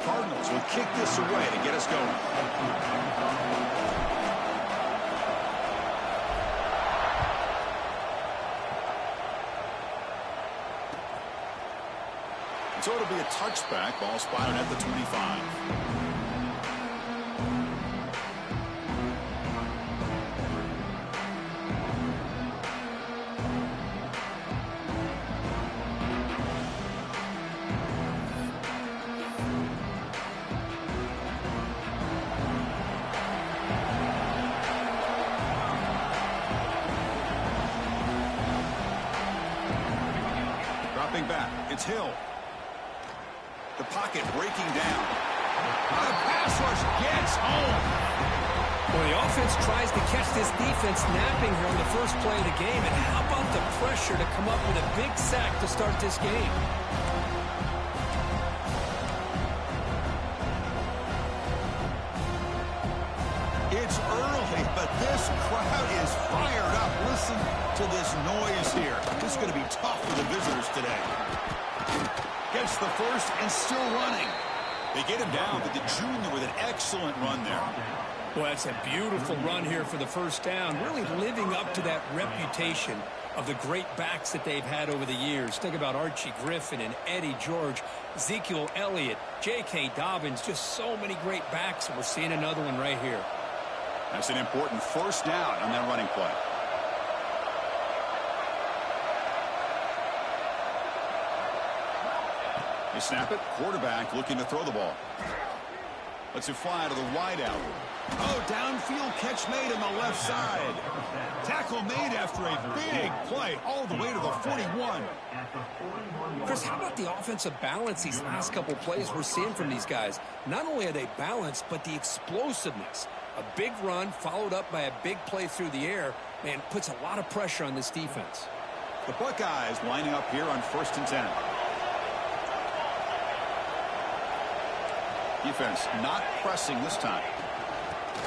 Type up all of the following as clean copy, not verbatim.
Cardinals will kick this away to get us going. So it'll be a touchback. Ball spotted at the 25. Dropping back. It's Hill. The pocket breaking down. The pass rush gets home. Well, the offense tries to catch this defense napping here on the first play of the game. And how about the pressure to come up with a big sack to start this game? It's early, but this crowd is fired up. Listen to this noise here. This is going to be tough for the visitors today. Gets the first and still running. They get him down, but the junior with an excellent run there. Well, that's a beautiful run here for the first down. Really living up to that reputation of the great backs that they've had over the years. Think about Archie Griffin and Eddie George, Ezekiel Elliott, J.K. Dobbins, just so many great backs, and we're seeing another one right here. That's an important first down on that running play. They snap it. Quarterback looking to throw the ball. Lets it fly to the wideout. Oh, downfield catch made on the left side. Tackle made after a big play all the way to the 41. Chris, how about the offensive balance these last couple plays we're seeing from these guys? Not only are they balanced, but the explosiveness. A big run followed up by a big play through the air, man, puts a lot of pressure on this defense. The Buckeyes lining up here on 1st and 10. Defense not pressing this time.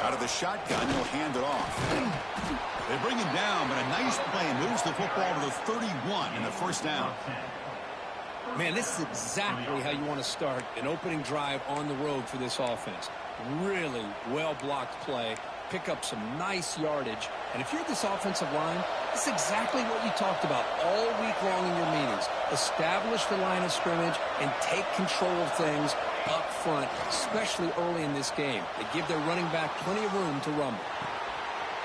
Out of the shotgun, he'll hand it off. They bring him down, but a nice play and moves the football to the 31 in the first down. Man, this is exactly how you want to start an opening drive on the road for this offense. Really well-blocked play, pick up some nice yardage. And if you're this offensive line, this is exactly what you talked about all week long in your meetings. Establish the line of scrimmage and take control of things up front, especially early in this game. They give their running back plenty of room to rumble.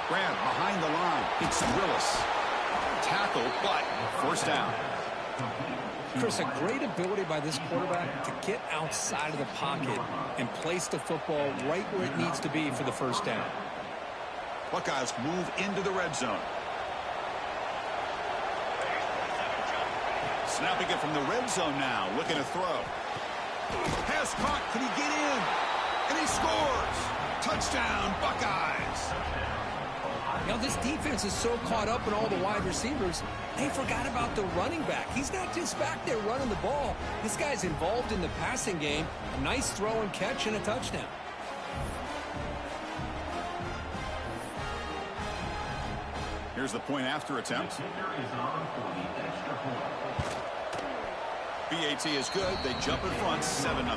Grant behind the line. It's Willis. Tackle, but first down. Chris, a great ability by this quarterback to get outside of the pocket and place the football right where it needs to be for the first down. Buckeyes move into the red zone. Snapping it from the red zone now, looking to throw. Pass caught, can he get in? And he scores! Touchdown, Buckeyes! You know, this defense is so caught up in all the wide receivers, they forgot about the running back. He's not just back there running the ball. This guy's involved in the passing game. A nice throw and catch and a touchdown. Here's the point after attempt. BAT is good. They jump in front, 7-0.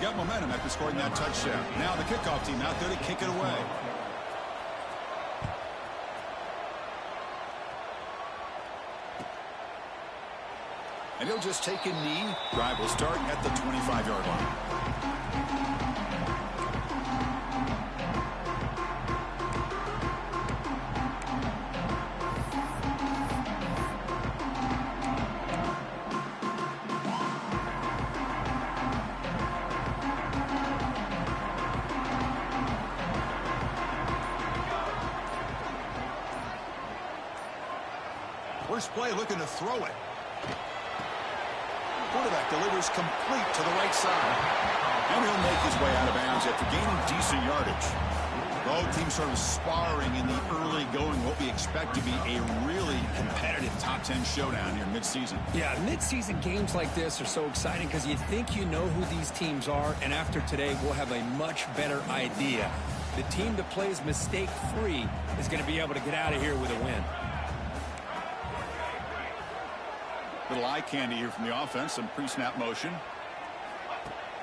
Got momentum after scoring that touchdown. Now the kickoff team out there to kick it away. And he'll just take a knee. Drive will start at the 25-yard line. First play looking to throw it. Quarterback delivers complete to the right side. And he'll make his way out of bounds after gaining decent yardage. Both teams sort of sparring in the early going, what we expect to be a really competitive top 10 showdown here mid-season. Yeah, mid-season games like this are so exciting because you think you know who these teams are, and after today, we'll have a much better idea. The team that plays mistake-free is going to be able to get out of here with a win. Little eye candy here from the offense, some pre-snap motion.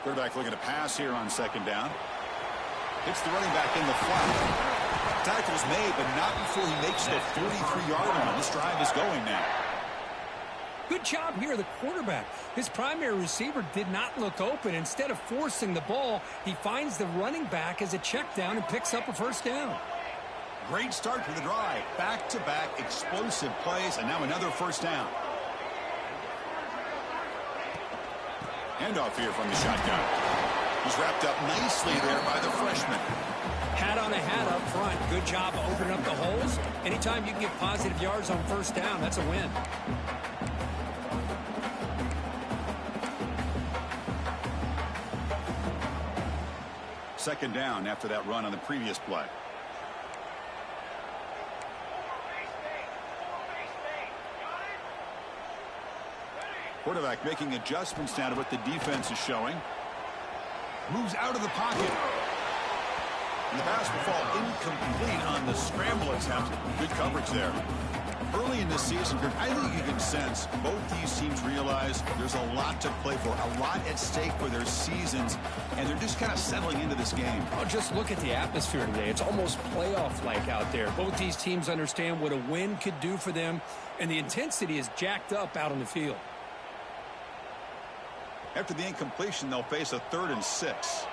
Quarterback looking to pass here on second down. Hits the running back in the flat. Tackle's made, but not before he makes the 43-yard line. This drive is going now. Good job here, the quarterback. His primary receiver did not look open. Instead of forcing the ball, he finds the running back as a check down and picks up a first down. Great start to the drive. Back-to-back explosive plays, and now another first down. Handoff here from the shotgun. He's wrapped up nicely there by the freshman. Hat on a hat up front. Good job opening up the holes. Anytime you can get positive yards on first down, that's a win. Second down after that run on the previous play. Quarterback making adjustments now to what the defense is showing. Moves out of the pocket. And the pass will fall incomplete on the scramble attempt. Good coverage there. Early in this season, I think you can sense both these teams realize there's a lot to play for, a lot at stake for their seasons, and they're just kind of settling into this game. Oh, just look at the atmosphere today. It's almost playoff-like out there. Both these teams understand what a win could do for them, and the intensity is jacked up out on the field. After the incompletion, they'll face a 3rd and 6.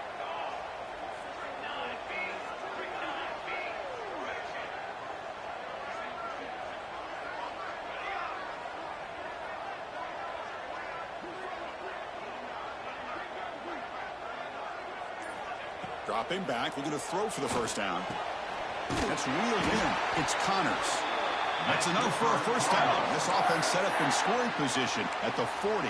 Dropping back, looking to throw for the first down. That's reeled in. It's Connors. That's enough for a first down. This offense set up in scoring position at the 40.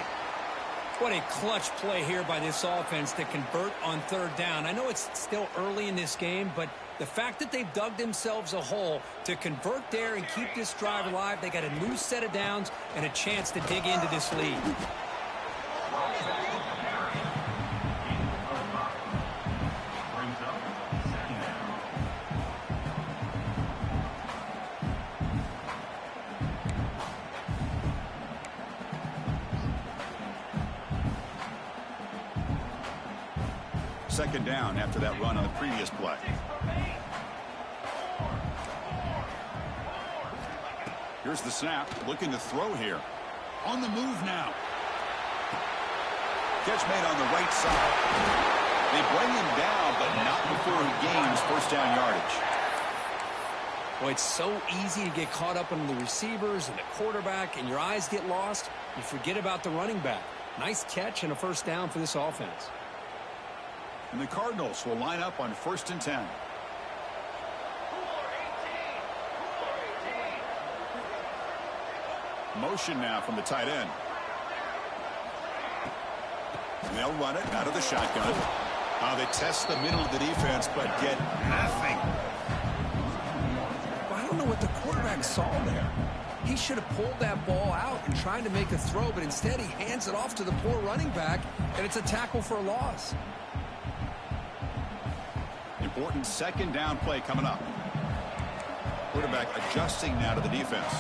What a clutch play here by this offense to convert on 3rd down. I know it's still early in this game, but the fact that they've dug themselves a hole to convert there and keep this drive alive, they got a new set of downs and a chance to dig into this lead. Second down after that run on the previous play. Here's the snap, looking to throw here. On the move now. Catch made on the right side. They bring him down, but not before he gains first down yardage. Boy, it's so easy to get caught up on the receivers and the quarterback, and your eyes get lost. You forget about the running back. Nice catch and a first down for this offense. And the Cardinals will line up on 1st and 10. Motion now from the tight end. And they'll run it out of the shotgun. They test the middle of the defense, but get nothing. I don't know what the quarterback saw there. He should have pulled that ball out and tried to make a throw, but instead he hands it off to the poor running back, and it's a tackle for a loss. Important second down play coming up. Quarterback adjusting now to the defense.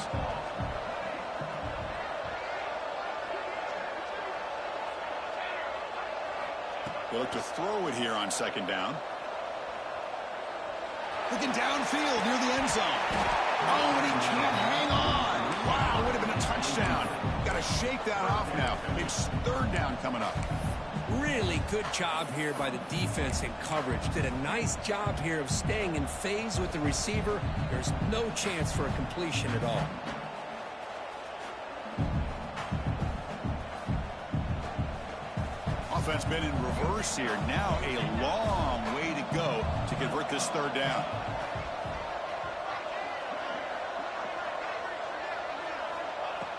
They look to throw it here on second down. Looking downfield near the end zone. Oh, and he can't hang on. Wow, would have been a touchdown. Got to shake that off now. It's 3rd down coming up. Really good job here by the defense in coverage. Did a nice job here of staying in phase with the receiver. There's no chance for a completion at all. Offense been in reverse here. Now a long way to go to convert this 3rd down.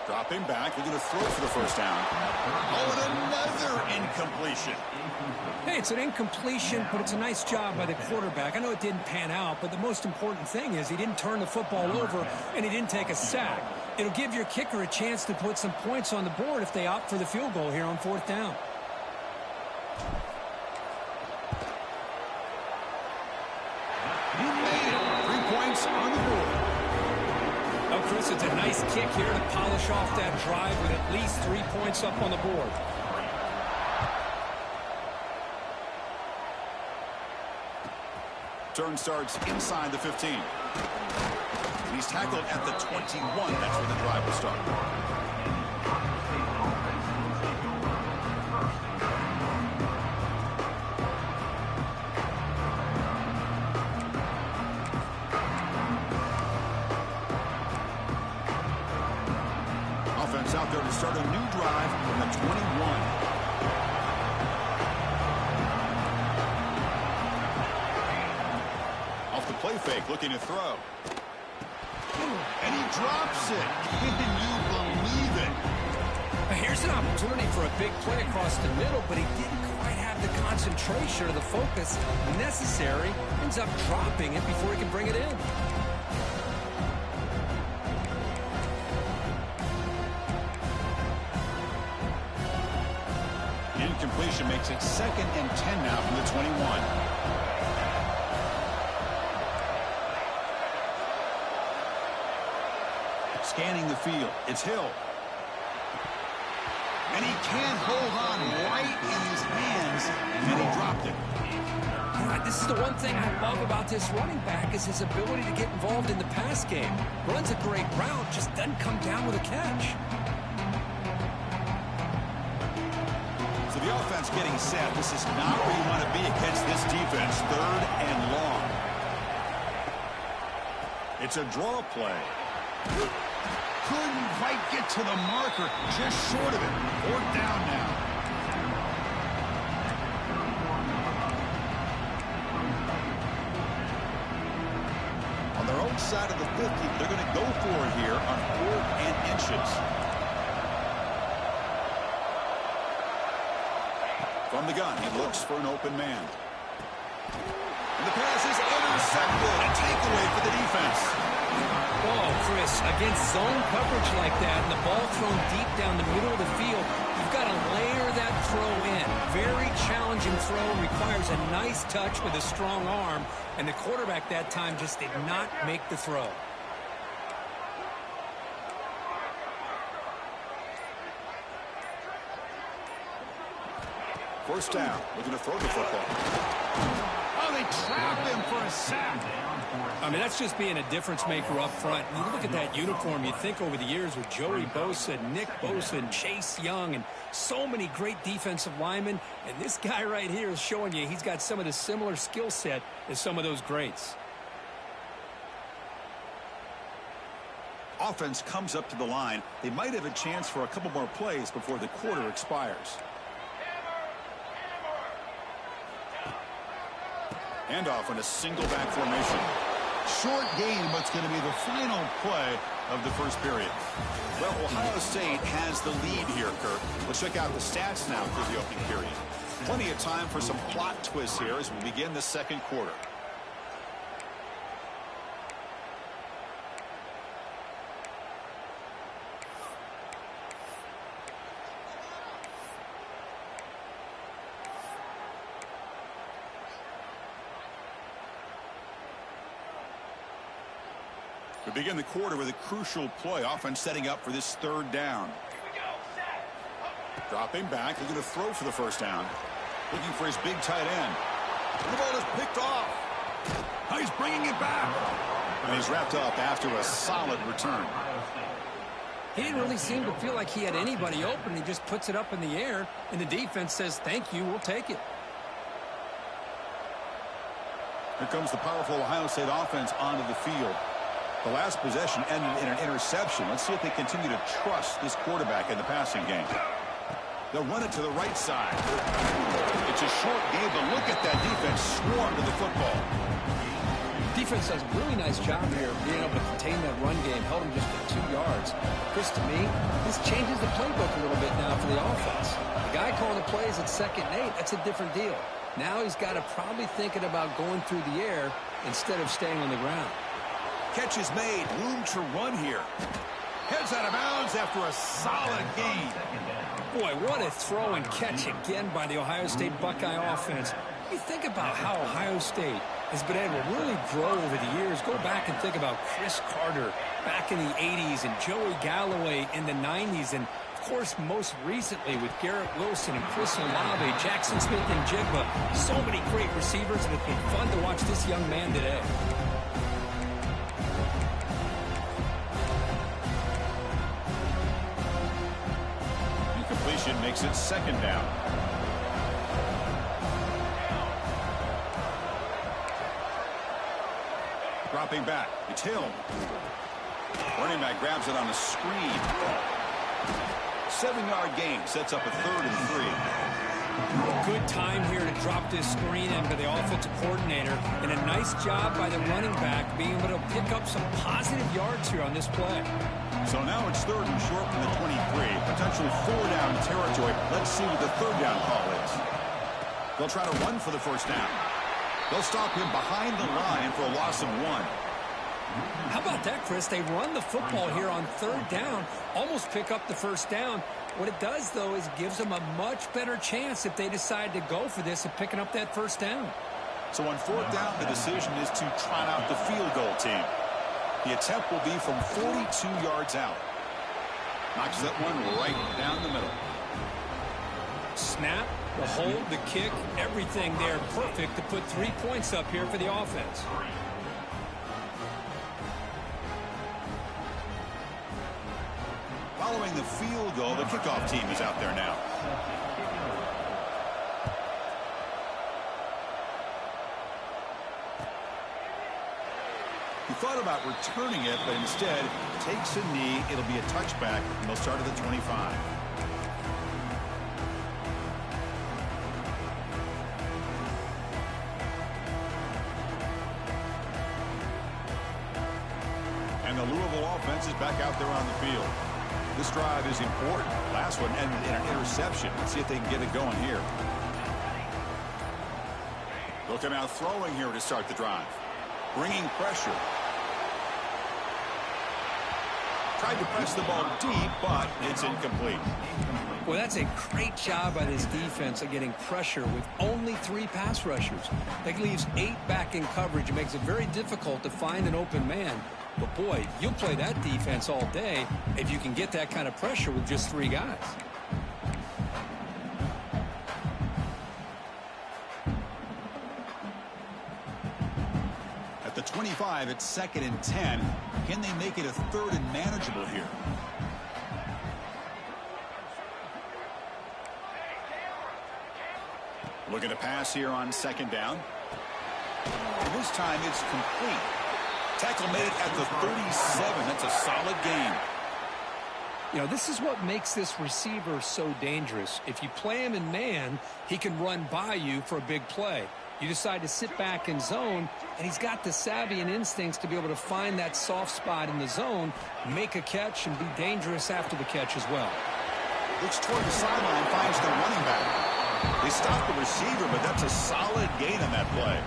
Dropping back, they're going to throw for the first down. Oh, and another incompletion. Hey, it's an incompletion, but it's a nice job by the quarterback. I know it didn't pan out, but the most important thing is he didn't turn the football over and he didn't take a sack. It'll give your kicker a chance to put some points on the board if they opt for the field goal here on fourth down. He made it. 3 points on the board. Oh, Chris, it's a nice kick here to polish off that drive with at least 3 points up on the board. Turn starts inside the 15. He's tackled at the 21. That's where the drive will start. Offense out there to start a new drive from the 21. Play fake, looking to throw. And he drops it. Can you believe it? Here's an opportunity for a big play across the middle, but he didn't quite have the concentration or the focus necessary. Ends up dropping it before he can bring it in. Incompletion makes it 2nd and 10 now from the 21. Scanning the field. It's Hill. And he can't hold on right in his hands, and he dropped it. This is the one thing I love about this running back is his ability to get involved in the pass game. Runs a great route, just doesn't come down with a catch. So the offense getting set. This is not where you want to be against this defense. 3rd and long. It's a draw play. Couldn't quite get to the marker, just short of it. 4th down now. On their own side of the 50, they're going to go for it here on 4th and inches. From the gun, he looks for an open man. And the pass is intercepted. A takeaway for the defense. Oh, Chris, against zone coverage like that and the ball thrown deep down the middle of the field, you've got to layer that throw in. Very challenging throw, requires a nice touch with a strong arm, and the quarterback that time just did not make the throw. First down, looking to throw the football. Oh, they trap him for a sack. I mean, that's just being a difference maker up front. You look at that uniform, you think over the years with Joey Bosa, Nick Bosa, and Chase Young, and so many great defensive linemen, and this guy right here is showing you he's got some of the similar skill set as some of those greats. Offense comes up to the line. They might have a chance for a couple more plays before the quarter expires. Handoff in a single back formation. Short game, but it's going to be the final play of the first period. Well, Ohio State has the lead here, Kirk. Let's check out the stats now through the opening period. Plenty of time for some plot twists here as we begin the second quarter. We begin the quarter with a crucial play. Offense setting up for this 3rd down. Dropping back. They're going to throw for the first down. Looking for his big tight end. And the ball is picked off. Oh, he's bringing it back. And he's wrapped up after a solid return. He didn't really seem to feel like he had anybody open. He just puts it up in the air, and the defense says, thank you, we'll take it. Here comes the powerful Ohio State offense onto the field. The last possession ended in an interception. Let's see if they continue to trust this quarterback in the passing game. They'll run it to the right side. It's a short game, but look at that defense swarm to the football. Defense does a really nice job here being able to contain that run game. Held him just for 2 yards. Chris, to me, this changes the playbook a little bit now for the offense. The guy calling the plays at 2nd and 8, that's a different deal. Now he's got to probably thinking about going through the air instead of staying on the ground. Catch is made. Room to run here. Heads out of bounds after a solid gain. Boy, what a throw and catch again by the Ohio State Buckeye offense. You think about how Ohio State has been able to really grow over the years. Go back and think about Chris Carter back in the 80s and Joey Galloway in the 90s. And, of course, most recently with Garrett Wilson and Chris Olave, Jackson Smith and Jigba. So many great receivers, and it's been fun to watch this young man today. Incompletion makes it 2nd down. Dropping back. It's Hill. Running back grabs it on a screen. 7-yard gain sets up a 3rd and 3. Good time here to drop this screen in by the offensive coordinator. And a nice job by the running back being able to pick up some positive yards here on this play. So now it's 3rd and short from the 23. Potentially 4-down territory. Let's see what the 3rd down call is. They'll try to run for the 1st down. They'll stop him behind the line for a loss of 1. How about that, Chris? They run the football here on 3rd down, almost pick up the 1st down. What it does, though, is gives them a much better chance if they decide to go for this of picking up that 1st down. So on 4th down, the decision is to trot out the field goal team. The attempt will be from 42 yards out. Knocks that one right down the middle. Snap, the hold, the kick, everything there perfect to put 3 points up here for the offense. Following the field goal, the kickoff team is out there now. He thought about returning it, but instead takes a knee. It'll be a touchback, and they'll start at the 25. And the Louisville offense is back out there on the field. This drive is important. Last one ended in an interception. Let's see if they can get it going here. They'll come out throwing here to start the drive. Bringing pressure. Tried to press the ball deep, but it's incomplete. Well, that's a great job by this defense of getting pressure with only 3 pass rushers. That leaves 8 back in coverage. It makes it very difficult to find an open man. But, boy, you'll play that defense all day if you can get that kind of pressure with just 3 guys. At the 25, it's 2nd and 10. Can they make it a 3rd and manageable here? Looking to pass here on 2nd down. And this time it's complete. Tackle made at the 37. That's a solid gain. You know, this is what makes this receiver so dangerous. If you play him in man, he can run by you for a big play. You decide to sit back in zone, and he's got the savvy and instincts to be able to find that soft spot in the zone, make a catch, and be dangerous after the catch as well. Looks toward the sideline, finds the running back. They stop the receiver, but that's a solid gain on that play.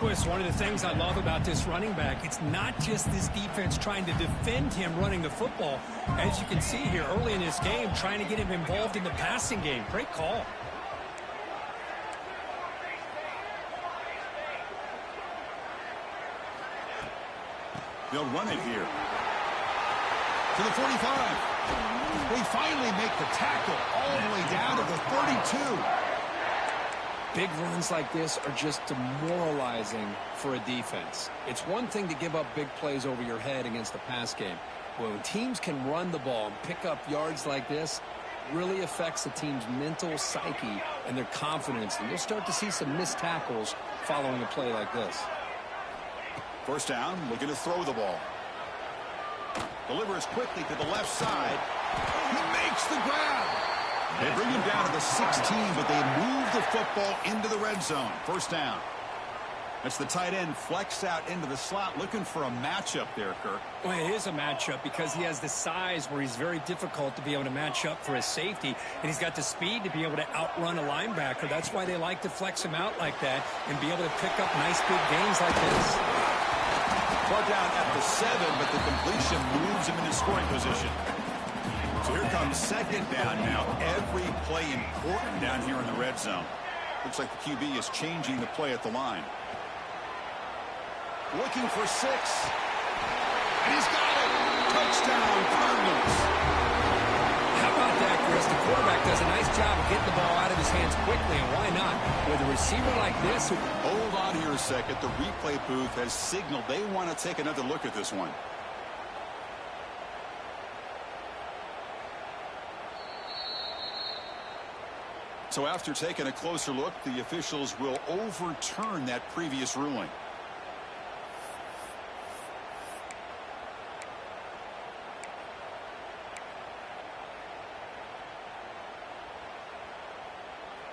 Boy, it's one of the things I love about this running back. It's not just this defense trying to defend him running the football. As you can see here early in this game, trying to get him involved in the passing game. Great call. They'll run it here. To the 45. They finally make the tackle all the way down to the 32. Big runs like this are just demoralizing for a defense. It's one thing to give up big plays over your head against the pass game. But when teams can run the ball and pick up yards like this, it really affects the team's mental psyche and their confidence. And you'll start to see some missed tackles following a play like this. 1st down, looking to throw the ball. Delivers quickly to the left side. He makes the grab. They bring him down to the 16, but they move the football into the red zone. 1st down. That's the tight end flexed out into the slot, looking for a matchup there, Kirk. Well, it is a matchup because he has the size where he's very difficult to be able to match up for his safety, and he's got the speed to be able to outrun a linebacker. That's why they like to flex him out like that and be able to pick up nice big gains like this. Brought down at the 7, but the completion moves him into scoring position. So here comes second down now. Every play important down here in the red zone. Looks like the QB is changing the play at the line. Looking for 6. And he's got it. Touchdown, Cardinals. How about that, Chris? The quarterback does a nice job of getting the ball out of his hands quickly, and why not? With a receiver like this. Hold on here a second. The replay booth has signaled they want to take another look at this one. So after taking a closer look, the officials will overturn that previous ruling.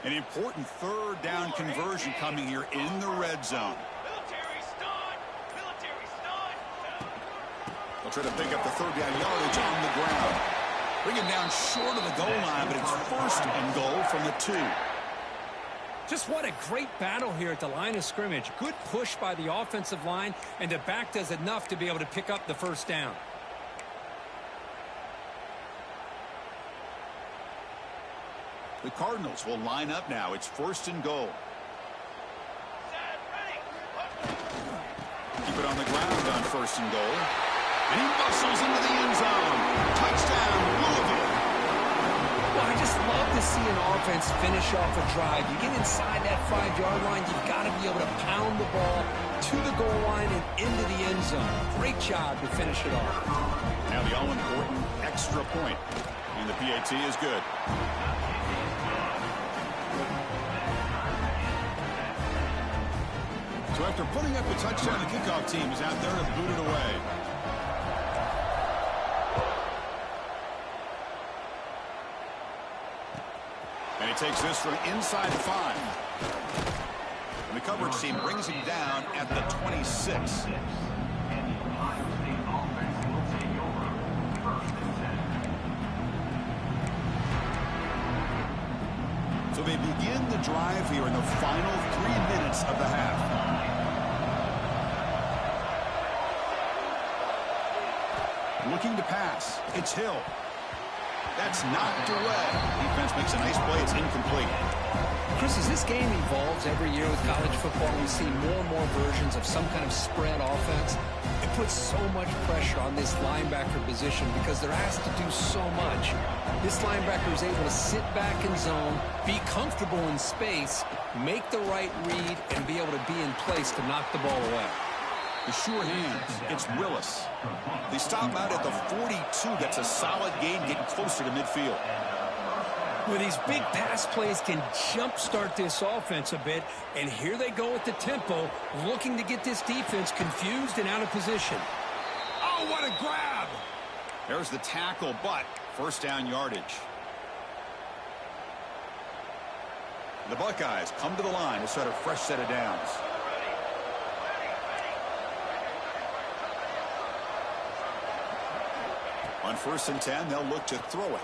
An important third down conversion coming here in the red zone. Military stun! Military stun! They'll try to pick up the third down yardage on the ground. Bring him down short of the goal line, but it's first and goal from the 2. Just what a great battle here at the line of scrimmage. Good push by the offensive line, and the back does enough to be able to pick up the first down. The Cardinals will line up now. It's first and goal. Keep it on the ground on first and goal. And he muscles into the end zone. Touchdown, Louisville. Well, I just love to see an offense finish off a drive. You get inside that 5-yard line, you've got to be able to pound the ball to the goal line and into the end zone. Great job to finish it off. Now the all-important extra point. And the PAT is good. So after putting up a touchdown, the kickoff team is out there to boot it away. And he takes this from inside 5. And the coverage team brings him down at the 26. So they begin the drive here in the final 3 minutes of the half. Looking to pass. It's Hill. That's knocked away. Defense makes a nice play. It's incomplete. Chris, as this game evolves every year with college football, we see more and more versions of some kind of spread offense. It puts so much pressure on this linebacker position because they're asked to do so much. This linebacker is able to sit back in zone, be comfortable in space, make the right read, and be able to be in place to knock the ball away. The sure hands. It's Willis. They stop out at the 42. That's a solid gain, getting closer to midfield. Well, these big pass plays can jumpstart this offense a bit, and here they go at the tempo, looking to get this defense confused and out of position. Oh, what a grab! There's the tackle, but first down yardage. The Buckeyes come to the line to set a fresh set of downs. On first and 10, they'll look to throw it.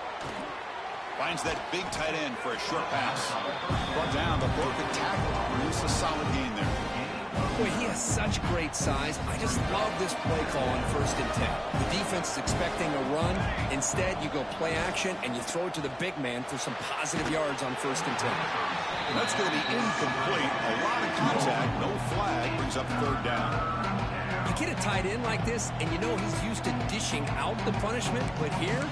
Finds that big tight end for a short pass. Brought down, the broken tackle to produce a solid gain there. Boy, he has such great size. I just love this play call on first and 10. The defense is expecting a run. Instead, you go play action, and you throw it to the big man for some positive yards on first and 10. That's going to be incomplete. A lot of contact, no flag, brings up third down. You get a tight end like this, and you know he's used to dishing out the punishment, but here,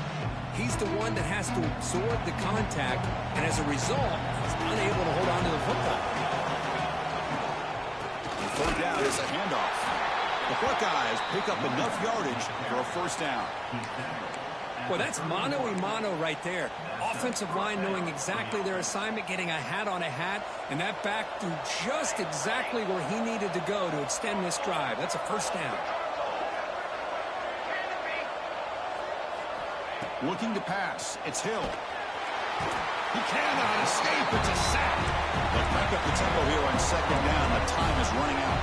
he's the one that has to absorb the contact, and as a result, he's unable to hold on to the football. And third down is a handoff. The Buckeyes pick up enough yardage for a first down. Well, that's mano-a-mano right there. Offensive line knowing exactly their assignment, getting a hat on a hat, and that back threw just exactly where he needed to go to extend this drive. That's a first down. Looking to pass. It's Hill. He cannot escape. It's a sack. They'll crank up the tempo here on second down. The time is running out.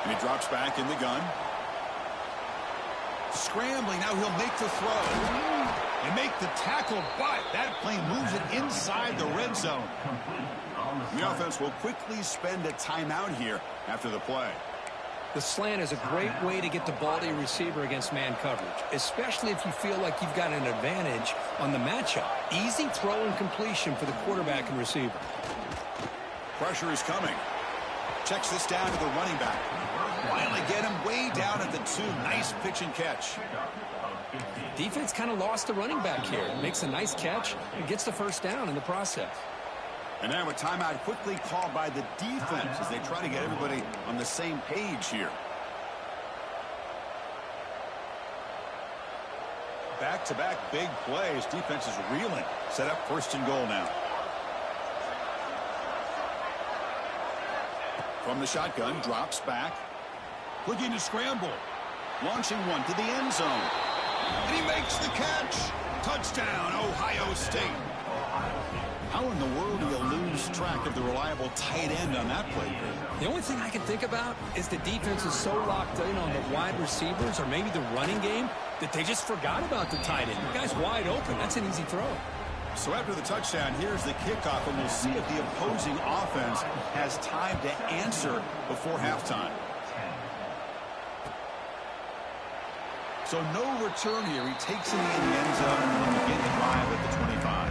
And he drops back in the gun. Scrambling. Now he'll make the throw. And make the tackle, but that play moves it inside the red zone. The offense will quickly spend a timeout here after the play. The slant is a great way to get the ball to your receiver against man coverage, especially if you feel like you've got an advantage on the matchup. Easy throw and completion for the quarterback and receiver. Pressure is coming. Checks this down to the running back. Finally get him way down at the 2. Nice pitch and catch. Defense kind of lost the running back here. Makes a nice catch and gets the first down in the process. And now a timeout quickly called by the defense as they try to get everybody on the same page here. Back-to-back big plays. Defense is reeling. Set up first and goal now. From the shotgun, drops back. Looking to scramble. Launching one to the end zone. And he makes the catch. Touchdown, Ohio State. How in the world do you lose track of the reliable tight end on that play? The only thing I can think about is the defense is so locked in on the wide receivers or maybe the running game that they just forgot about the tight end. The guy's wide open. That's an easy throw. So after the touchdown, here's the kickoff, and we'll see if the opposing offense has time to answer before halftime. So no return here. He takes it in the end zone and will begin the drive at the 25.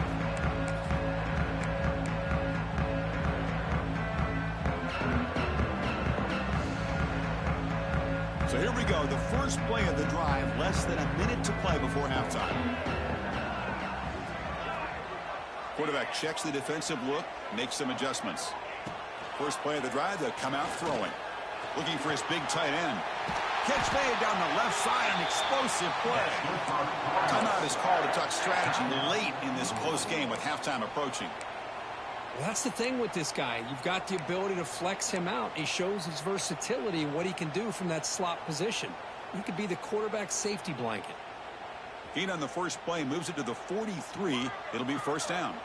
So here we go, the first play of the drive, less than a minute to play before halftime. Quarterback checks the defensive look, makes some adjustments. First play of the drive, they'll come out throwing. Looking for his big tight end. Catch made down the left side, an explosive play. Timeout is called to talk strategy late in this close game with halftime approaching. Well, that's the thing with this guy. You've got the ability to flex him out. He shows his versatility and what he can do from that slot position. He could be the quarterback's safety blanket. Gain on the first play, moves it to the 43. It'll be first down.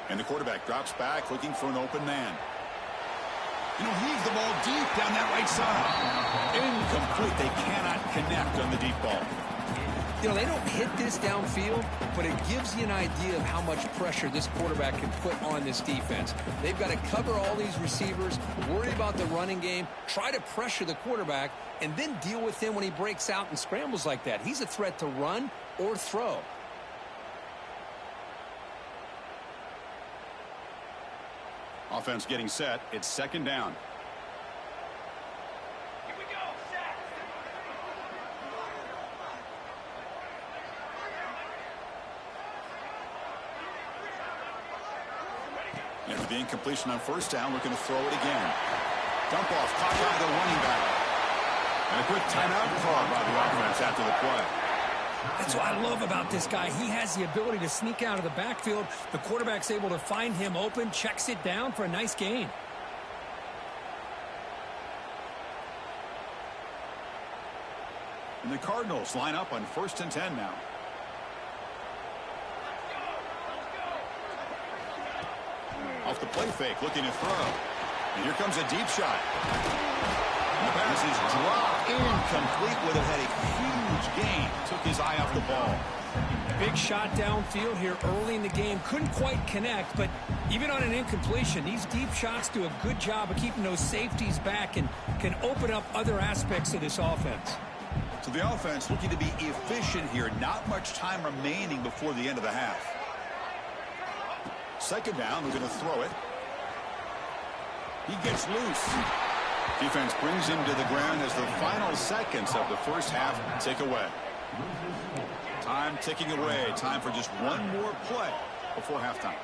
And the quarterback drops back, looking for an open man. And he'll heave the ball deep down that right side. Incomplete. They cannot connect on the deep ball. You know, they don't hit this downfield, but it gives you an idea of how much pressure this quarterback can put on this defense. They've got to cover all these receivers, worry about the running game, try to pressure the quarterback, and then deal with him when he breaks out and scrambles like that. He's a threat to run or throw. Offense getting set. It's second down. Here we go. Set. After the incompletion on first down, looking to throw it again. Dump off caught by the running back. And a quick timeout call by the offense after the play. That's what I love about this guy. He has the ability to sneak out of the backfield. The quarterback's able to find him open, checks it down for a nice gain. And the Cardinals line up on first and 10 now. Off the play fake, looking to throw. And here comes a deep shot. And the pass is dropped. Incomplete. Would have had a huge gain. Took his eye off the ball. Big shot downfield here early in the game. Couldn't quite connect, but even on an incompletion, these deep shots do a good job of keeping those safeties back and can open up other aspects of this offense. So the offense looking to be efficient here. Not much time remaining before the end of the half. Second down, they're going to throw it. He gets loose. Defense brings him to the ground as the final seconds of the first half tick away. Time ticking away. Time for just one more play before halftime.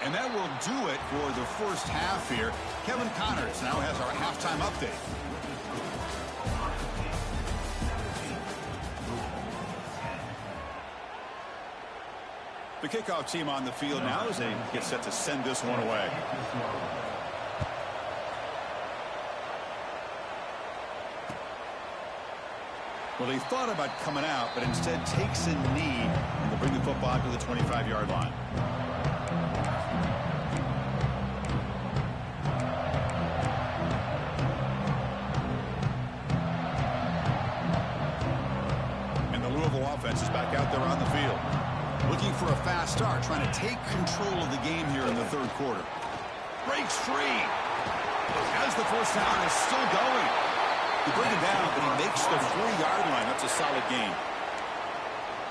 And that will do it for the first half here. Kevin Connors now has our halftime update. The kickoff team on the field now as they get set to send this one away. Well, they thought about coming out, but instead takes a knee and will bring the football to the 25-yard line. And the Louisville offense is back out there on the field. Looking for a fast start, trying to take control of the game here in the third quarter. Breaks free. As the first down is still going. He brings it down, but he makes the 4-yard line. That's a solid gain.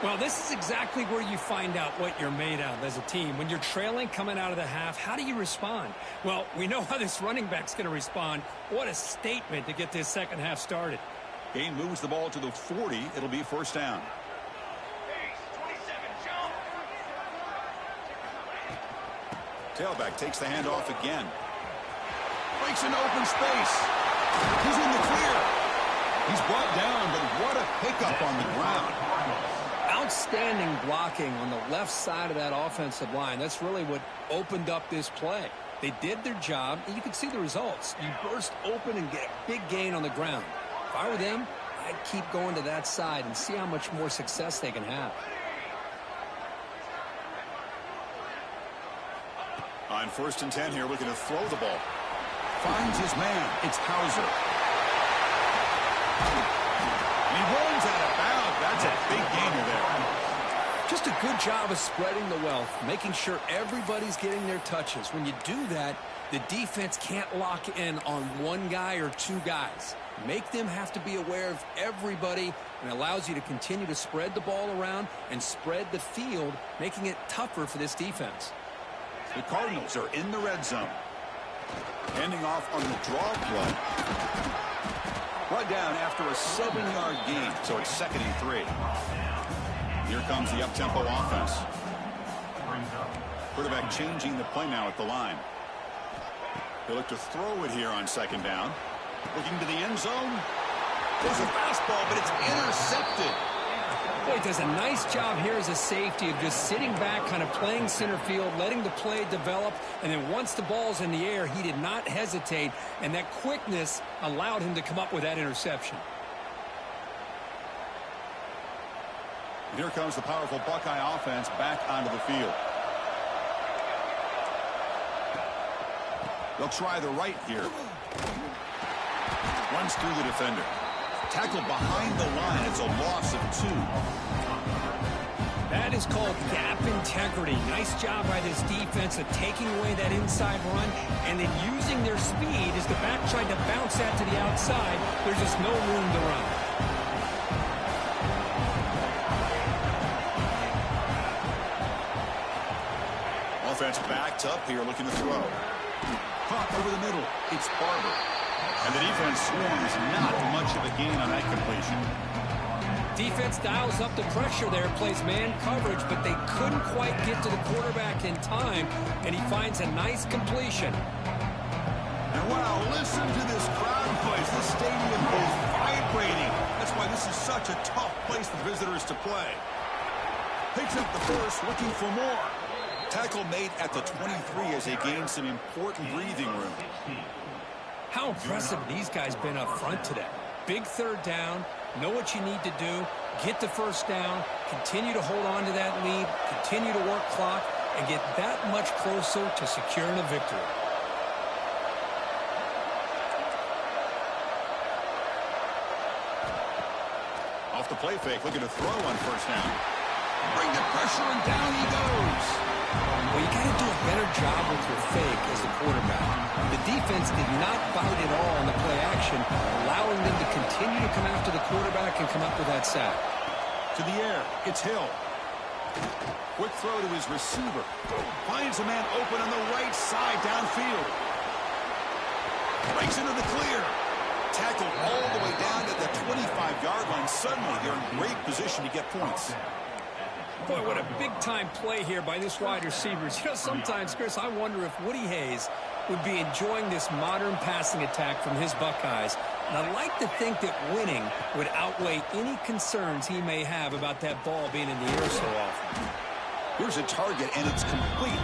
Well, this is exactly where you find out what you're made of as a team. When you're trailing coming out of the half, how do you respond? Well, we know how this running back's going to respond. What a statement to get this second half started. Gain moves the ball to the 40. It'll be first down. Tailback takes the handoff again. Breaks into open space. He's in the clear. He's brought down, but what a pickup on the ground. Outstanding blocking on the left side of that offensive line. That's really what opened up this play. They did their job, and you can see the results. You burst open and get a big gain on the ground. If I were them, I'd keep going to that side and see how much more success they can have. On 1st and 10 here, looking to throw the ball. Finds his man. It's Hauser. And he runs out of bounds. That's a big gainer there. Just a good job of spreading the wealth, making sure everybody's getting their touches. When you do that, the defense can't lock in on one guy or two guys. Make them have to be aware of everybody, and allows you to continue to spread the ball around and spread the field, making it tougher for this defense. The Cardinals are in the red zone. Handing off on the draw play. Brought down after a 7-yard gain, so it's 2nd and 3. Here comes the up-tempo offense. Quarterback changing the play now at the line. They look to throw it here on 2nd down. Looking to the end zone. There's a fastball, but it's intercepted. Boy, does a nice job here as a safety of just sitting back, kind of playing center field, letting the play develop, and then once the ball's in the air, he did not hesitate, and that quickness allowed him to come up with that interception. And here comes the powerful Buckeye offense back onto the field. They'll try the right here. Runs through the defender. Tackled behind the line. It's a loss of 2. That is called gap integrity. Nice job by this defense of taking away that inside run and then using their speed as the back tried to bounce that to the outside. There's just no room to run. Offense backed up here looking to throw. Caught over the middle. It's Barber. And the defense swarms not much of a gain on that completion. Defense dials up the pressure there, plays man coverage, but they couldn't quite get to the quarterback in time, and he finds a nice completion. And wow, listen to this crowd noise. This stadium is vibrating. That's why this is such a tough place for visitors to play. Picks up the first, looking for more. Tackle made at the 23 as they gain some important breathing room. How impressive these guys been up front today. Big 3rd down, know what you need to do, get the first down, continue to hold on to that lead, continue to work clock, and get that much closer to securing a victory. Off the play fake, looking to throw on 1st down. Bring the pressure, and down he goes. Well, you got to do a better job with your fake as the quarterback. The defense did not bite at all on the play action, allowing them to continue to come after the quarterback and come up with that sack. To the air, it's Hill. Quick throw to his receiver. Finds a man open on the right side downfield. Breaks into the clear. Tackled all the way down to the 25-yard line. Suddenly, they're in great position to get points. Boy, what a big-time play here by this wide receivers. You know, sometimes, Chris, I wonder if Woody Hayes would be enjoying this modern passing attack from his Buckeyes. And I'd like to think that winning would outweigh any concerns he may have about that ball being in the air so often. Here's a target, and it's complete.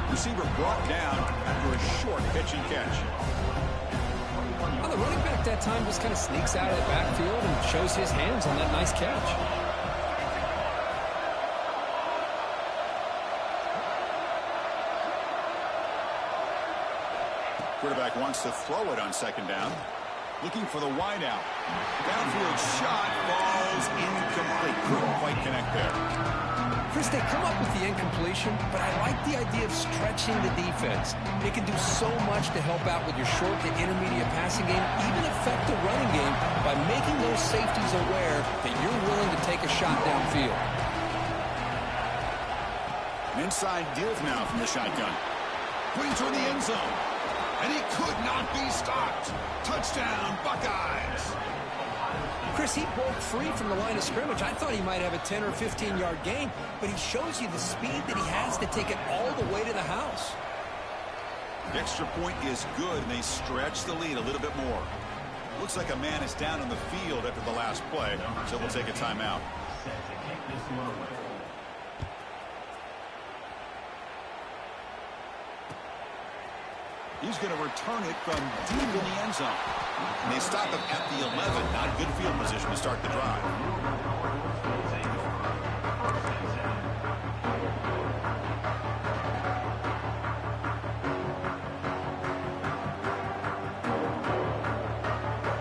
Receiver brought down after a short pitch and catch. Well, the running back that time just kind of sneaks out of the backfield and shows his hands on that nice catch. Quarterback wants to throw it on second down. Looking for the wide out. Downfield shot falls incomplete. Couldn't quite connect there. Chris, they come up with the incompletion, but I like the idea of stretching the defense. It can do so much to help out with your short to intermediate passing game, even affect the running game by making those safeties aware that you're willing to take a shot downfield. An inside give now from the shotgun. Brings her in the end zone. And he could not be stopped. Touchdown, Buckeyes. Chris, he broke free from the line of scrimmage. I thought he might have a 10 or 15-yard gain, but he shows you the speed that he has to take it all the way to the house. The extra point is good, and they stretch the lead a little bit more. Looks like a man is down on the field after the last play, so we'll take a timeout. He's going to return it from deep in the end zone. And they stop him at the 11. Not good field position to start the drive.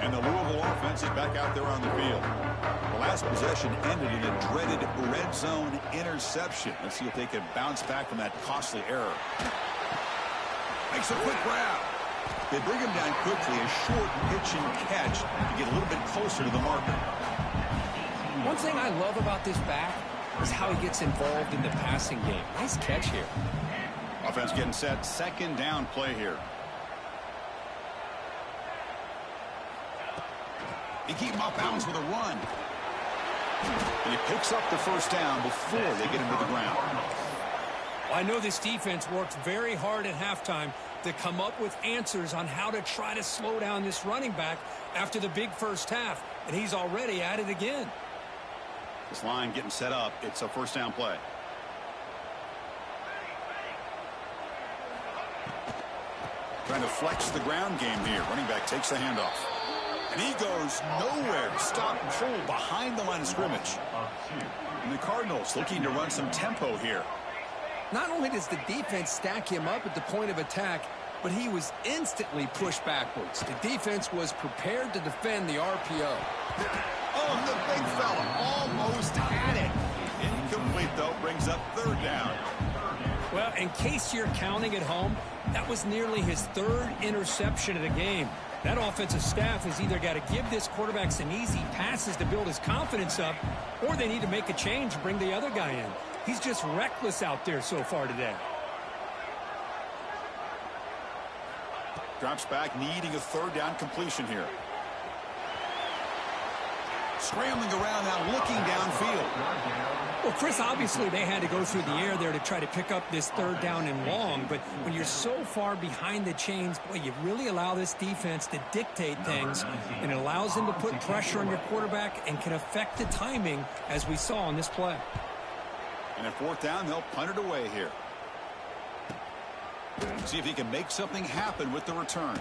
And the Louisville offense is back out there on the field. The last possession ended in a dreaded red zone interception. Let's see if they can bounce back from that costly error. Makes a quick grab. They bring him down quickly, a short pitch and catch to get a little bit closer to the marker. One thing I love about this back is how he gets involved in the passing game. Nice catch here. Offense getting set. Second down play here. He keep him off balance with a run. And he picks up the first down before they get him to the ground. I know this defense worked very hard at halftime to come up with answers on how to try to slow down this running back after the big first half, and he's already at it again. This line getting set up. It's a first down play. Trying to flex the ground game here. Running back takes the handoff. And he goes nowhere. Stop and pull behind the line of scrimmage. And the Cardinals looking to run some tempo here. Not only does the defense stack him up at the point of attack, but he was instantly pushed backwards. The defense was prepared to defend the RPO. Oh, the big fella almost had it. Incomplete, though, brings up third down. Well, in case you're counting at home, that was nearly his third interception of the game. That offensive staff has either got to give this quarterback some easy passes to build his confidence up, or they need to make a change and bring the other guy in. He's just reckless out there so far today. Drops back, needing a third down completion here. Scrambling around now, looking downfield. Well, Chris, obviously they had to go through the air there to try to pick up this third down and long, but when you're so far behind the chains, boy, you really allow this defense to dictate things, and it allows them to put pressure on your quarterback and can affect the timing, as we saw on this play. And at fourth down, they'll punt it away here. See if he can make something happen with the return.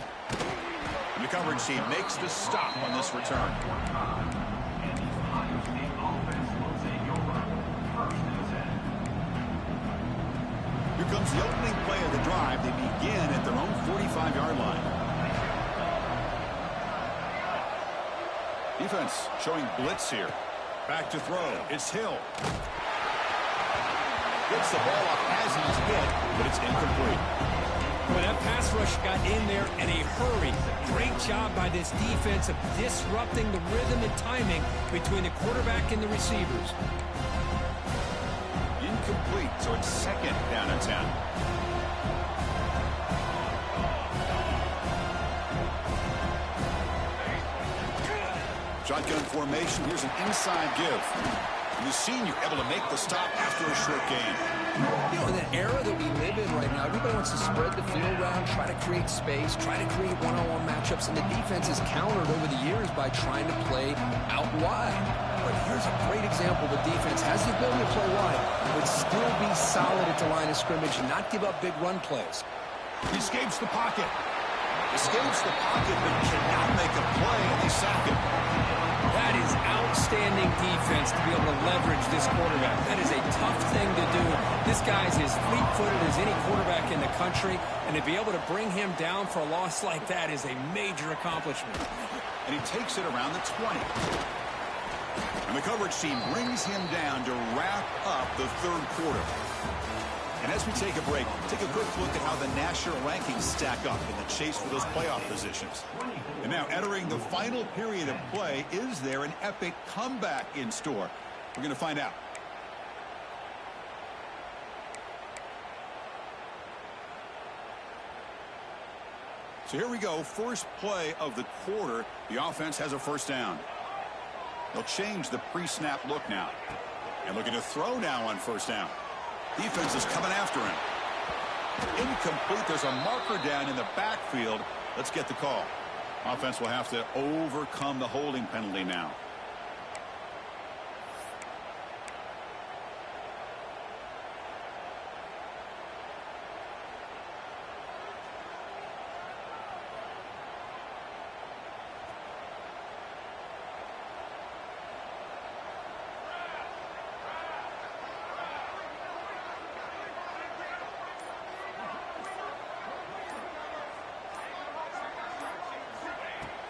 And the coverage team makes the stop on this return. Here comes the opening play of the drive. They begin at their own 45-yard line. Defense showing blitz here. Back to throw. It's Hill. Gets the ball off as he's hit, but it's incomplete. Well, that pass rush got in there in a hurry. Great job by this defense of disrupting the rhythm and timing between the quarterback and the receivers. Incomplete, so it's second down and 10. Shotgun formation. Here's an inside give. And the senior able to make the stop after a short gain. You know, in the era that we live in right now, everybody wants to spread the field around, try to create space, try to create one-on-one matchups, and the defense is countered over the years by trying to play out wide. But here's a great example. The defense has the ability to play wide, but still be solid at the line of scrimmage and not give up big run plays. He escapes the pocket. Escapes the pocket, but cannot make a play, and they sack him. That is outstanding defense to be able to leverage this quarterback. That is a tough thing to do. This guy's as fleet-footed as any quarterback in the country, and to be able to bring him down for a loss like that is a major accomplishment. And he takes it around the 20. And the coverage team brings him down to wrap up the third quarter. And as we take a break, take a quick look at how the national rankings stack up in the chase for those playoff positions. And now entering the final period of play, is there an epic comeback in store? We're going to find out. So here we go, first play of the quarter. The offense has a first down. They'll change the pre-snap look now. And looking to throw now on first down. Defense is coming after him. Incomplete. There's a marker down in the backfield. Let's get the call. Offense will have to overcome the holding penalty now.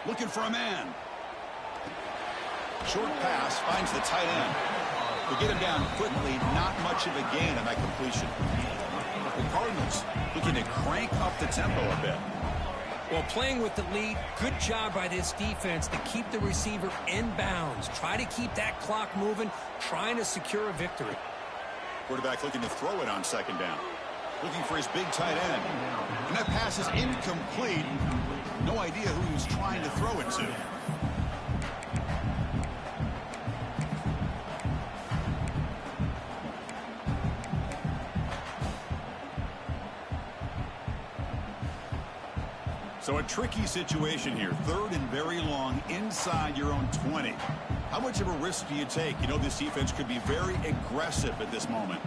Looking for a man. Short pass finds the tight end. They get him down quickly. Not much of a gain on that completion. The Cardinals looking to crank up the tempo a bit. Well, playing with the lead, good job by this defense to keep the receiver in bounds. Try to keep that clock moving, trying to secure a victory. Quarterback looking to throw it on second down. Looking for his big tight end. And that pass is incomplete. No idea who he was trying to throw it to. So a tricky situation here. Third and very long inside your own 20. How much of a risk do you take? You know this defense could be very aggressive at this moment.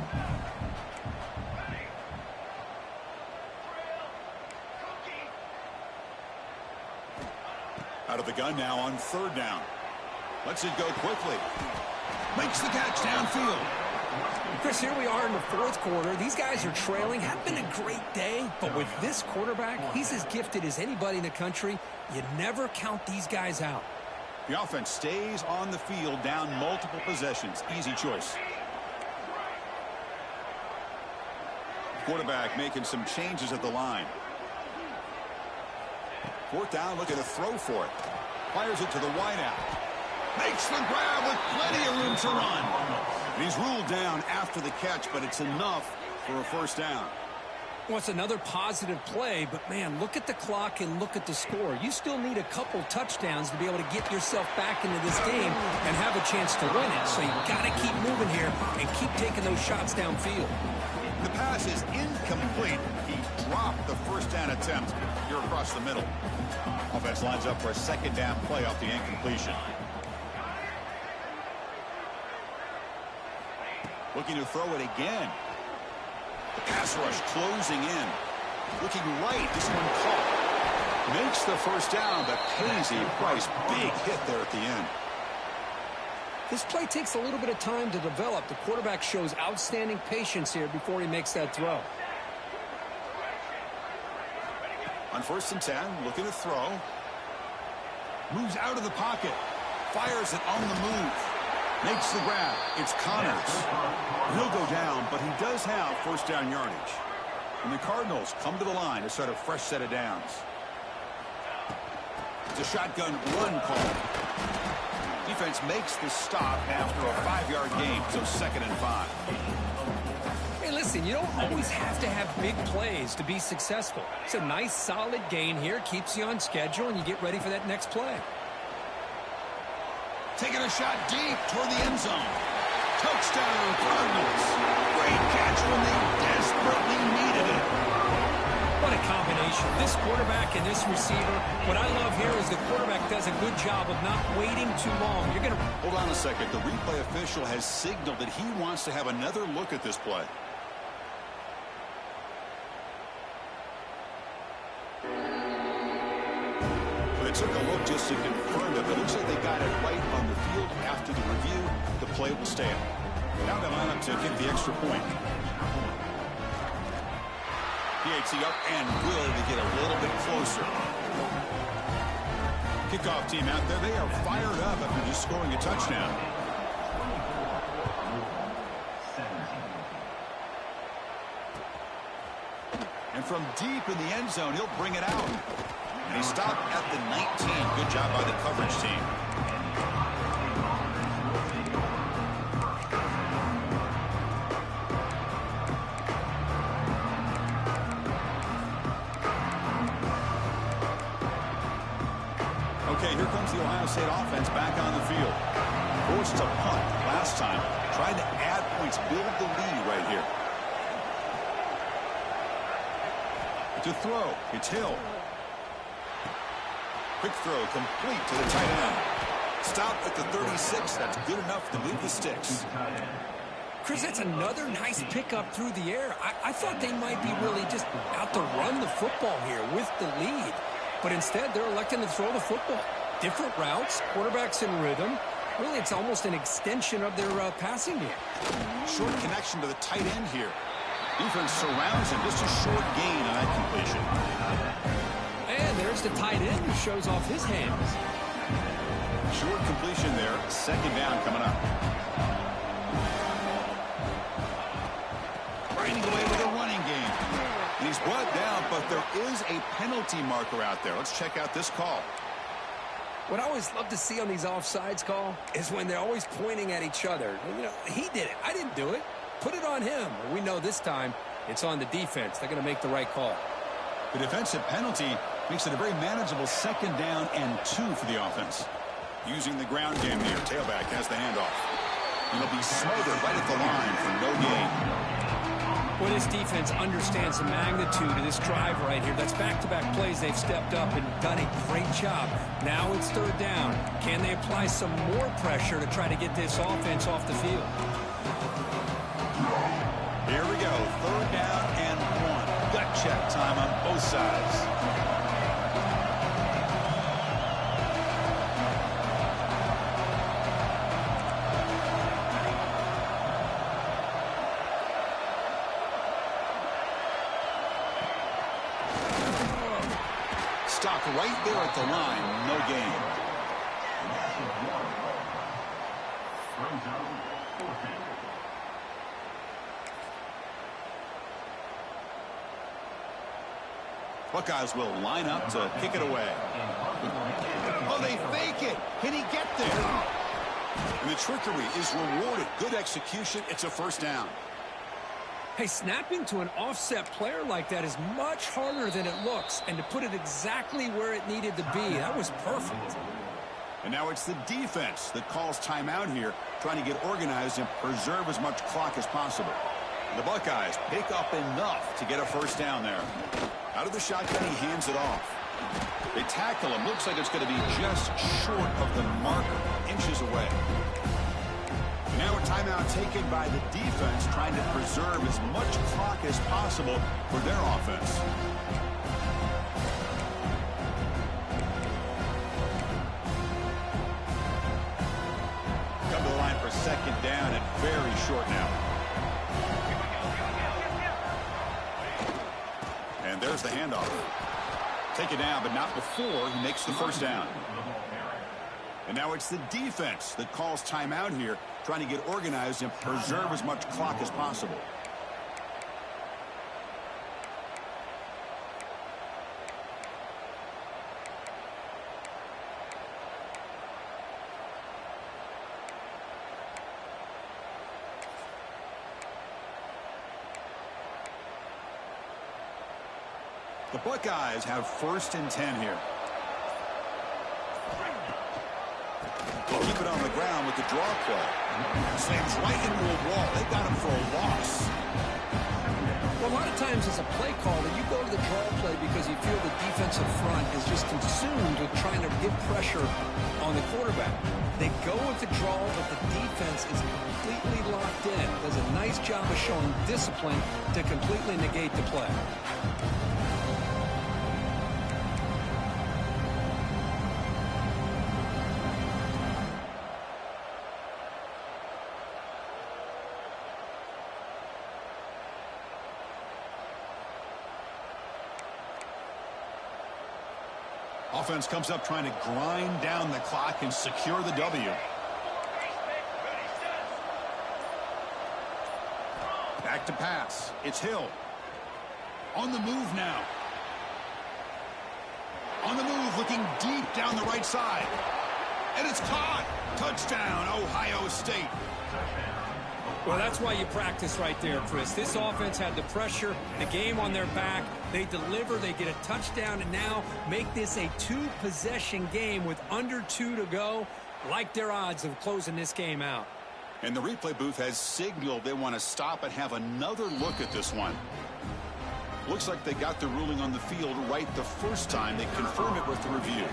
Out of the gun now on third down. Lets it go quickly. Makes the catch downfield. Chris, here we are in the fourth quarter. These guys are trailing. Have been a great day, but with this quarterback, he's as gifted as anybody in the country. You never count these guys out. The offense stays on the field down multiple possessions. Easy choice. Quarterback making some changes at the line. Fourth down, looking to throw for it. Fires it to the wideout. Makes the grab with plenty of room to run. And he's ruled down after the catch, but it's enough for a first down. Well, it's another positive play, but, man, look at the clock and look at the score. You still need a couple touchdowns to be able to get yourself back into this game and have a chance to win it. So you've got to keep moving here and keep taking those shots downfield. The pass is incomplete. He dropped the first down attempt here across the middle. Offense lines up for a second down play off the incompletion. Looking to throw it again. The pass rush closing in. Looking right. This one caught. Makes the first down, but pays a price. Big hit there at the end. This play takes a little bit of time to develop. The quarterback shows outstanding patience here before he makes that throw. On 1st and 10, looking to throw. Moves out of the pocket. Fires it on the move. Makes the grab. It's Connors. He'll go down, but he does have first down yardage. And the Cardinals come to the line to start a fresh set of downs. It's a shotgun run call. Defense makes the stop after a 5-yard gain, so 2nd and 5. Hey, listen, you don't always have to have big plays to be successful. It's a nice, solid gain here. Keeps you on schedule, and you get ready for that next play. Taking a shot deep toward the end zone. Touchdown, Cardinals. Great catch when they desperately needed it. What a combination. This quarterback and this receiver. What I love here is the quarterback does a good job of not waiting too long. You're going to... Hold on a second. The replay official has signaled that he wants to have another look at this play. They took a look just to confirm it, but it looks like they got it right on the field. After the review, the play will stand. Now they line up to kick the extra point. PAT up and willing to get a little bit closer. Kickoff team out there. They are fired up after just scoring a touchdown. And from deep in the end zone, he'll bring it out. And he stopped at the 19. Good job by the coverage team. Okay, here comes the Ohio State offense back on the field. Forced to punt last time. Tried to add points, build the lead right here. To throw, it's Hill. Quick throw, complete to the tight end. Stop at the 36. That's good enough to move the sticks. Chris, that's another nice pickup through the air. I thought they might be really just out to run the football here with the lead. But instead, they're electing to throw the football. Different routes, quarterbacks in rhythm. Really, it's almost an extension of their passing game. Short connection to the tight end here. Defense surrounds him. Just a short gain on that completion. And there's the tight end who shows off his hands. Short completion there. Second down coming up. Grinding away with a running game. And he's brought down, but there is a penalty marker out there. Let's check out this call. What I always love to see on these offsides call is when they're always pointing at each other. You know, he did it. I didn't do it. Put it on him. We know this time it's on the defense. They're going to make the right call. The defensive penalty makes it a very manageable second down and 2 for the offense. Using the ground game there. Tailback has the handoff. He'll be smothered right at the line for no gain. Well, this defense understands the magnitude of this drive right here. That's back-to-back plays. They've stepped up and done a great job. Now it's third down. Can they apply some more pressure to try to get this offense off the field? Here we go. Third down and 1. Gut check time on both sides. Stopped right there at the line. No gain. Buckeyes will line up to kick it away. Oh, they fake it. Can he get there? And the trickery is rewarded. Good execution. It's a first down. Hey, snapping to an offset player like that is much harder than it looks. And to put it exactly where it needed to be, that was perfect. And now it's the defense that calls timeout here, trying to get organized and preserve as much clock as possible. The Buckeyes pick up enough to get a first down there. Out of the shotgun, he hands it off. They tackle him. Looks like it's going to be just short of the marker, inches away. And now a timeout taken by the defense, trying to preserve as much clock as possible for their offense. Come to the line for second down and very short now. And there's the handoff. Take it down, but not before he makes the first down. And now it's the defense that calls timeout here, trying to get organized and preserve as much clock as possible. The Buckeyes have first and 10 here. They keep it on the ground with the draw play. Slams right into a wall. They got him for a loss. Well, a lot of times as a play caller, you go to the draw play because you feel the defensive front is just consumed with trying to get pressure on the quarterback. They go with the draw, but the defense is completely locked in. Does a nice job of showing discipline to completely negate the play. Offense comes up trying to grind down the clock and secure the W. Back to pass. It's Hill. On the move now. On the move, looking deep down the right side. And it's caught. Touchdown, Ohio State. Well, that's why you practice right there, Chris. This offense had the pressure, the game on their back. They deliver, they get a touchdown, and now make this a two-possession game with under 2 to go. Like their odds of closing this game out. And the replay booth has signaled they want to stop and have another look at this one. Looks like they got the ruling on the field right the first time. They confirm it with the review.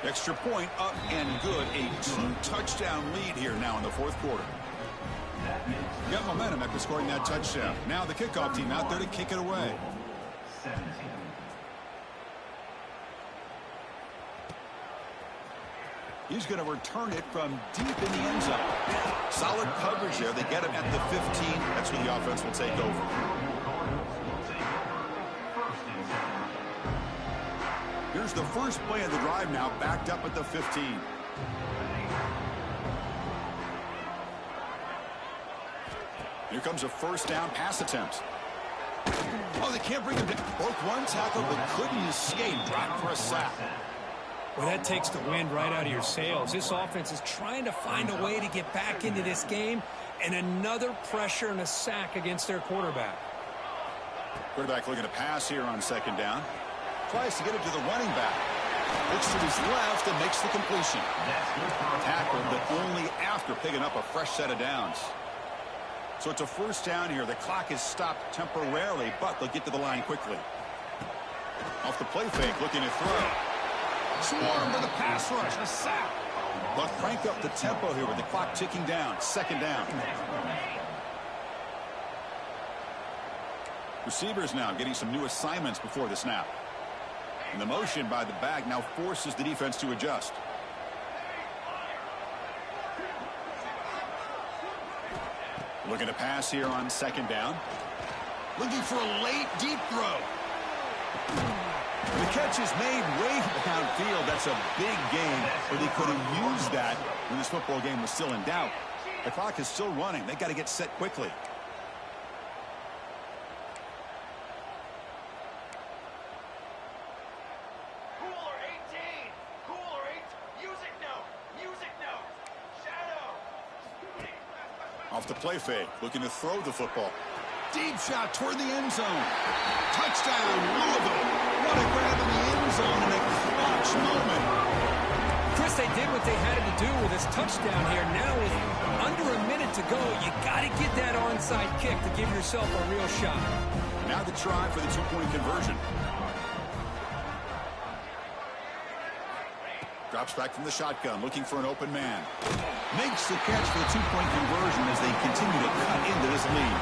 Extra point up and good. A 2-touchdown lead here now in the fourth quarter. Got momentum after scoring that touchdown. Now the kickoff team out there to kick it away. He's going to return it from deep in the end zone. Solid coverage there. They get him at the 15. That's where the offense will take over. Here's the first play of the drive now, backed up at the 15. Here comes a first down pass attempt. Oh, they can't bring him down. Broke one tackle, but couldn't escape. Dropped for a sack. Well, that takes the wind right out of your sails. This offense is trying to find a way to get back into this game, and another pressure and a sack against their quarterback. Quarterback looking to pass here on second down. Tries to get it to the running back. Looks to his left and makes the completion. Tackled, but only after picking up a fresh set of downs. So it's a first down here. The clock is stopped temporarily, but they'll get to the line quickly. Off the play fake, looking to throw. Swarm with a pass rush, a sack. They'll crank up the tempo here with the clock ticking down. Second down. Receivers now getting some new assignments before the snap. And the motion by the back now forces the defense to adjust. Looking to pass here on second down. Looking for a late deep throw. The catch is made way downfield. That's a big gain, but they could have used that when this football game was still in doubt. The clock is still running. They got to get set quickly. Off the play fake, looking to throw the football. Deep shot toward the end zone. Touchdown, Louisville. What a grab in the end zone in a clutch moment. Chris, they did what they had to do with this touchdown here. Now with under a minute to go, you got to get that onside kick to give yourself a real shot. Now the try for the two-point conversion. Drops back from the shotgun, looking for an open man. Makes the catch for the two-point conversion as they continue to cut into this lead.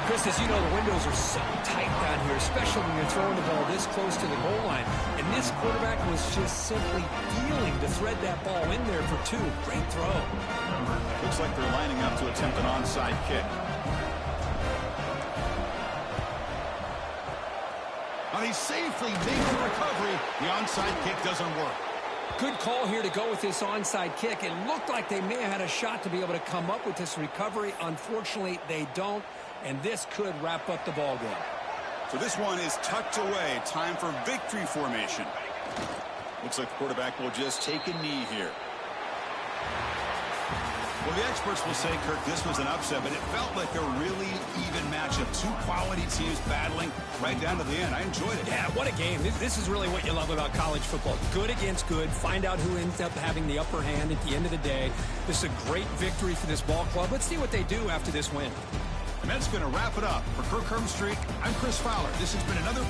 Chris, as you know, the windows are so tight down here, especially when you're throwing the ball this close to the goal line. And this quarterback was just simply dealing to thread that ball in there for two. Great throw. Looks like they're lining up to attempt an onside kick. Now he safely makes the recovery. The onside kick doesn't work. Good call here to go with this onside kick. It looked like they may have had a shot to be able to come up with this recovery. Unfortunately, they don't, and this could wrap up the ball game. So this one is tucked away. Time for victory formation. Looks like the quarterback will just take a knee here. Well, the experts will say, Kirk, this was an upset, but it felt like a really even matchup. Two quality teams battling right down to the end. I enjoyed it. Yeah, what a game. This is really what you love about college football. Good against good. Find out who ends up having the upper hand at the end of the day. This is a great victory for this ball club. Let's see what they do after this win. that's going to wrap it up. For Kirk Herbstreit, I'm Chris Fowler. This has been another